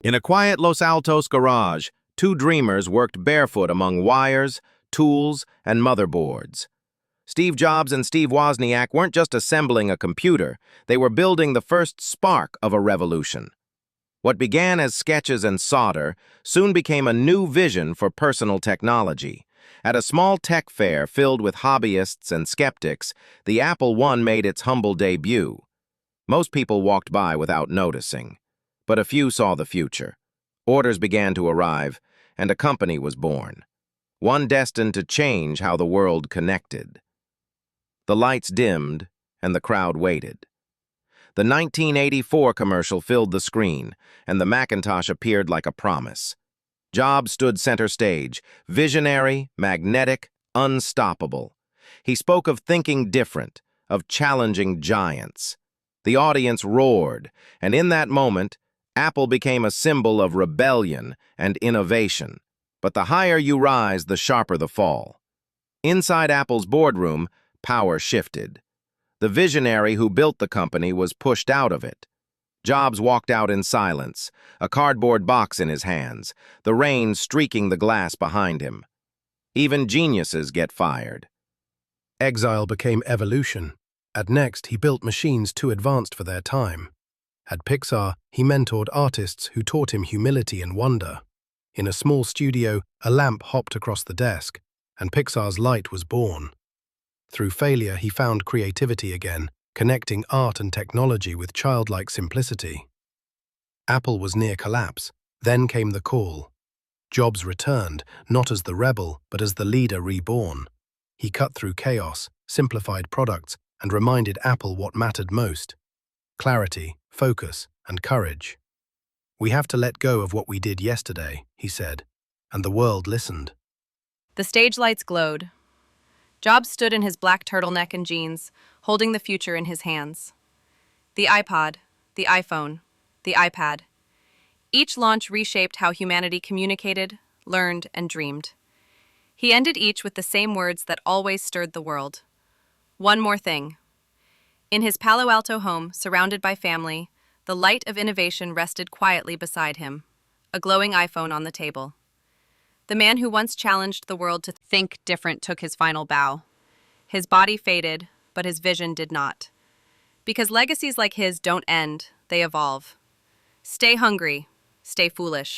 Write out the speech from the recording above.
In a quiet Los Altos garage, two dreamers worked barefoot among wires, tools, and motherboards. Steve Jobs and Steve Wozniak weren't just assembling a computer, they were building the first spark of a revolution. What began as sketches and solder soon became a new vision for personal technology. At a small tech fair filled with hobbyists and skeptics, the Apple I made its humble debut. Most people walked by without noticing, but a few saw the future. Orders began to arrive, and a company was born, one destined to change how the world connected. The lights dimmed, and the crowd waited. The 1984 commercial filled the screen, and the Macintosh appeared like a promise. Jobs stood center stage, visionary, magnetic, unstoppable. He spoke of thinking different, of challenging giants. The audience roared, and in that moment, Apple became a symbol of rebellion and innovation. But the higher you rise, the sharper the fall. Inside Apple's boardroom, power shifted. The visionary who built the company was pushed out of it. Jobs walked out in silence, a cardboard box in his hands, the rain streaking the glass behind him. Even geniuses get fired. Exile became evolution. At Next, he built machines too advanced for their time. At Pixar, he mentored artists who taught him humility and wonder. In a small studio, a lamp hopped across the desk, and Pixar's light was born. Through failure, he found creativity again, connecting art and technology with childlike simplicity. Apple was near collapse. Then came the call. Jobs returned, not as the rebel, but as the leader reborn. He cut through chaos, simplified products, and reminded Apple what mattered most: clarity, focus, and courage. "We have to let go of what we did yesterday," he said, and the world listened. The stage lights glowed. Jobs stood in his black turtleneck and jeans, holding the future in his hands. The iPod, the iPhone, the iPad. Each launch reshaped how humanity communicated, learned, and dreamed. He ended each with the same words that always stirred the world: one more thing. In his Palo Alto home, surrounded by family, the light of innovation rested quietly beside him, a glowing iPhone on the table. The man who once challenged the world to think different took his final bow. His body faded, but his vision did not. Because legacies like his don't end, they evolve. Stay hungry, stay foolish.